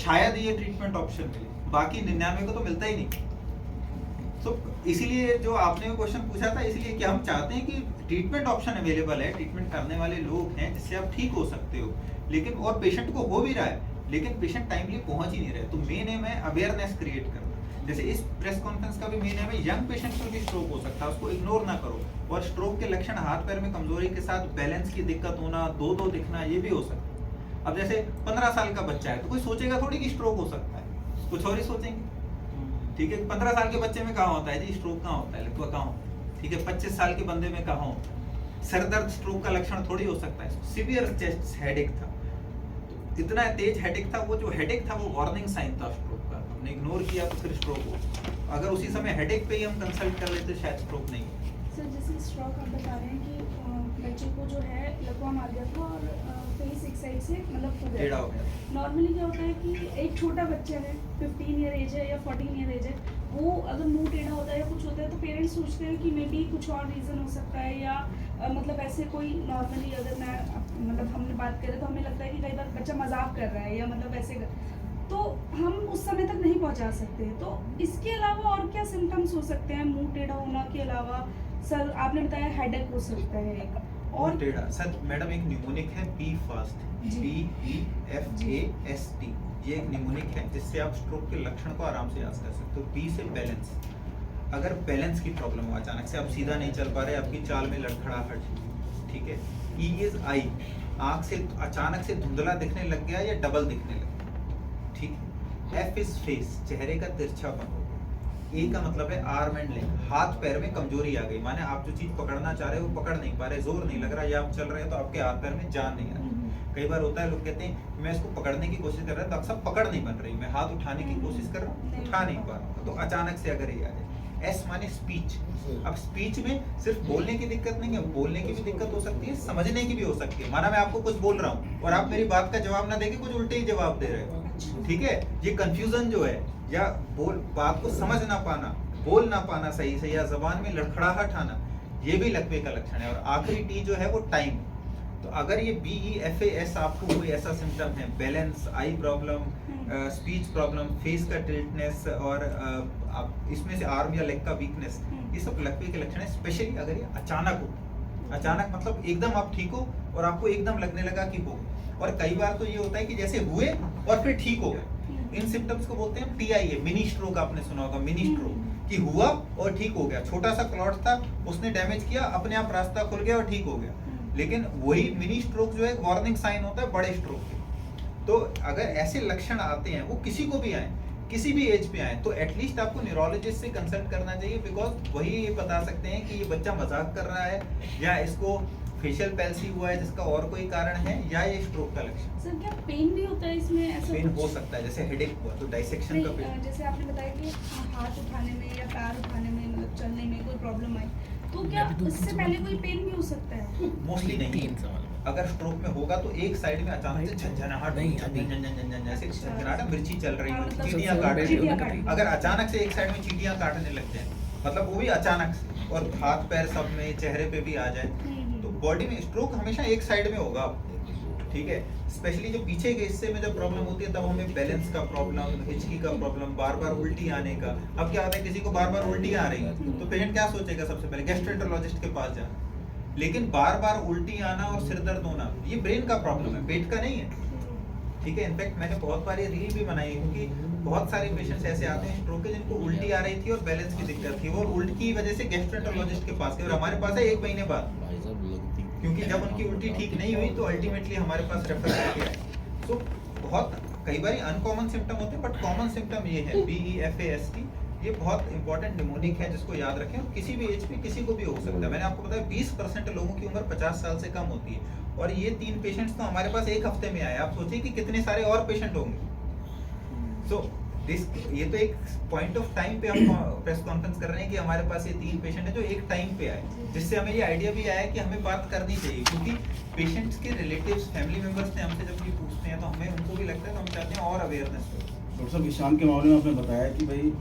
शायद ये treatment option मिले, बाकी 99 को तो मिलता ही नहीं। तो इसीलिए जो आपने क्वेश्चन पूछा था, इसलिए कि हम चाहते हैं कि ट्रीटमेंट ऑप्शन अवेलेबल है, ट्रीटमेंट करने वाले लोग हैं जिससे आप ठीक हो सकते हो, लेकिन और पेशेंट को हो भी रहा है लेकिन पेशेंट टाइमली पहुंच ही नहीं रहे। तो मेन एम है अवेयरनेस क्रिएट करना। जैसे इस प्रेस कॉन्फ्रेंस का भी मेन एम है, यंग पेशेंट को भी स्ट्रोक हो सकता है, उसको इग्नोर ना करो। और स्ट्रोक के लक्षण हाथ पैर में कमजोरी के साथ बैलेंस की दिक्कत होना, दो दिखना, ये भी हो सकता है। अब जैसे 15 साल का बच्चा है तो कोई सोचेगा थोड़ी कि स्ट्रोक हो सकता है, कुछ और ही सोचेंगे। ठीक है, 15 साल के बच्चे में कहाँ होता है जी स्ट्रोक, कहाँ होता है, लकवा कहाँ होता है। ठीक है, 25 साल के बंदे में कहाँ होता है। सर दर्द स्ट्रोक का लक्षण थोड़ी हो सकता है। सीवियर चेस्ट हेडेक था, तो इतना तेज हेडेक था, वो जो हेडेक था वो वार्निंग साइन था स्ट्रोक का, हमने इग्नोर किया तो फिर स्ट्रोक हो। अगर उसी समय हेडेक पे ही हम कंसल्ट कर लेते शायद स्ट्रोक नहीं। सर जैसे स्ट्रोक आप बता रहे हैं कि बच्चे को जो है लकवा मार गया था और फेस एक साइड से मतलब टेढ़ा हो गया। नॉर्मली क्या होता है कि एक छोटा बच्चा है, 15 ईयर एज है या 14 ईयर एज है, वो अगर मुंह टेढ़ा होता है या कुछ होता है तो पेरेंट्स सोचते हैं कि मे बी कुछ और रीज़न हो सकता है, या मतलब ऐसे कोई नॉर्मली अगर मैं मतलब हमने बात करें तो हमें लगता है कि कई बार बच्चा मजाक कर रहा है या मतलब ऐसे तो हम उस समय तक नहीं पहुंचा सकते। तो इसके अलावा और क्या सिम्टम्स हो सकते हैं मुंह टेढ़ा होना के अलावा? सर आपने बताया हेडेक हो सकता है एक और टेढ़ा। सर मैडम एक न्यूमोनिक है बी फास्ट, BEFAST, ये एक न्यूमोनिक है जिससे आप स्ट्रोक के लक्षण को आराम से याद कर सकते हो। बी से बैलेंस, अगर बैलेंस की प्रॉब्लम हो, अचानक से आप सीधा नहीं चल पा रहे, आपकी चाल में लड़खड़ाहट, ठीक है। ई इज आई, आंख से अचानक से धुंधला दिखने लग गया या डबल दिखने लग गया, ठीक है। एफ इज फेस, चेहरे का तिरछापन। ए का मतलब है आर्म एंड लेग, हाथ पैर में कमजोरी आ गई, माने आप जो चीज पकड़ना चाह रहे हो पकड़ नहीं पा रहे, जोर नहीं लग रहा, या आप चल रहे हो तो आपके हाथ पैर में जान नहीं आ रही। कई बार होता है लोग कहते हैं मैं इसको पकड़ने की कोशिश कर रहा हूँ तो अक्सर पकड़ नहीं बन रही, मैं हाथ उठाने की कोशिश कर रहा हूँ उठा नहीं पा रहा हूँ, तो अचानक से अगर ये आ जाए। एस माने स्पीच, अब स्पीच में सिर्फ बोलने की दिक्कत नहीं है, बोलने की भी दिक्कत हो सकती है, समझने की भी हो सकती है। माना मैं आपको कुछ बोल रहा हूँ और आप मेरी बात का जवाब ना देके कुछ उल्टे ही जवाब दे रहे हो, ठीक है। ये कंफ्यूजन जो है, या बात को समझ ना पाना, बोल ना पाना सही से, या जबान में लड़खड़ाहट आना, ये भी लकवे का लक्षण है। और आखिरी टी जो है वो टाइम। तो अगर ये BEFAS आपको कोई ऐसा सिम्टम है, बैलेंस, आई प्रॉब्लम, स्पीच प्रॉब्लम, फेस का टिल्टनेस और इसमें से आर्म या लेग का वीकनेस, ये सब लकवे के लक्षण है। स्पेशली अगर ये अचानक हो, अचानक मतलब एकदम आप ठीक हो और आपको एकदम लगने लगा कि हो, और कई बार तो ये होता है कि जैसे हुए और फिर ठीक हो गए। इन सिम्टम्स को बोलते हैं TIA, मिनी स्ट्रोक। आपने सुना होगा मिनी स्ट्रोक, कि हुआ और ठीक हो गया, छोटा सा क्लॉट था उसने डैमेज किया, अपने आप रास्ता खुल गया और ठीक हो गया। लेकिन वही मिनी स्ट्रोक जो है वार्निंग साइन होता है बड़े स्ट्रोक के। तो अगर ऐसे लक्षण आते हैं, वो किसी को भी आए, किसी भी एज पे आए, तो एटलीस्ट आपको न्यूरोलॉजिस्ट से कंसल्ट करना चाहिए, बिकॉज वही ये बता सकते हैं कि ये बच्चा मजाक कर रहा है, या इसको फेशियल पैल्सी हुआ है जिसका और कोई कारण है, या ये स्ट्रोक का लक्षण। सर क्या पेन भी होता है इसमें? ऐसा पेन हो सकता है, जैसे हेडेक हुआ तो डाइसेक्शन का पेन। जैसे आपने बताया कि हाथ उठाने में या पैर उठाने में मतलब चलने में कोई प्रॉब्लम आई, तो क्या उससे पहले कोई पेन भी हो सकता है? मोस्टली नहीं। अगर स्ट्रोक में होगा तो एक साइड में अचानक से झंझनाहट, जैसे झंझनाहट, मिर्ची चल रही हो, चींटियां काट रही हो। अगर अचानक से एक साइड में चींटियां काटने लग जाए, मतलब वो भी अचानक से, और हाथ पैर सब में, चेहरे पे भी आ जाए, तो बॉडी में स्ट्रोक हमेशा एक साइड में होगा, ठीक है। स्पेशली जो पीछे के हिस्से में जब प्रॉब्लम होती है तब हमें बैलेंस का प्रॉब्लम, हिचकी का प्रॉब्लम, बार बार उल्टी आने का। अब क्या होता है, किसी को बार बार उल्टी आ रही है तो पेशेंट क्या सोचेगा, सबसे पहले गैस्ट्रोएंटरोलॉजिस्ट के पास जाना। लेकिन बार बार उल्टी आना और सिर दर्द होना, ये ब्रेन का प्रॉब्लम है, पेट का नहीं है, ठीक है। इनफैक्ट मैंने बहुत बार ये रील भी बनाई है, क्योंकि बहुत सारे पेशेंट्स ऐसे आते हैं स्ट्रोक के जिनको उल्टी आ रही थी और बैलेंस की दिक्कत थी, वो उल्टी की वजह से गैस्ट्रोएंटरोलॉजिस्ट के पास गए, और हमारे पास है 1 महीने बाद, क्योंकि जब उनकी उल्टी ठीक नहीं हुई तो अल्टीमेटली हमारे पास रेफर करके आए। तो बहुत कई बार अनकॉमन सिम्टम होते हैं, बट कॉमन सिम्टम ये है BEFAST। ये बहुत इंपॉर्टेंट निमोनिक है जिसको याद रखें, और किसी भी एज पे किसी को भी हो सकता है। मैंने आपको बताया 20% लोगों की उम्र 50 साल से कम होती है, और ये 3 पेशेंट्स तो हमारे पास एक हफ्ते में आए। आप सोचिए कि कितने सारे और पेशेंट होंगे। सो ये तो एक पॉइंट ऑफ टाइम पे हम प्रेस कॉन्फ्रेंस कर रहे हैं कि हमारे पास ये 3 पेशेंट है जो एक टाइम पे आए, जिससे हमें ये आइडिया भी आया कि हमें बात करनी चाहिए, क्योंकि पेशेंट्स के रिलेटिव्स, फैमिली मेंबर्स ने हमसे जब ये पूछते हैं तो हमें उनको भी लगता है, तो हम चाहते हैं और अवेयरनेस हो। डॉक्टर साहब, ईशान के मामले में आपने बताया कि भाई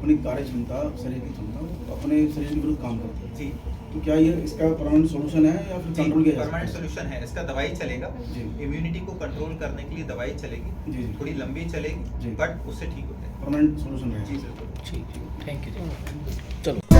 अपनी कार्य क्षमता, शरीर की क्षमता, वो अपने शरीर के विरुद्ध काम करती है। जी तो क्या ये इसका परमानेंट सॉल्यूशन है या फिर कंट्रोल किया जा सकता परमानेंट है? सोल्यूशन है, इसका दवाई चलेगा। जी। इम्यूनिटी को कंट्रोल करने के लिए दवाई चलेगी, जी जी थोड़ी लंबी चलेगी, जी। बट उससे ठीक होता है। परमानेंट सॉल्यूशन है। जी बिल्कुल। ठीक, थैंक यू। चलो।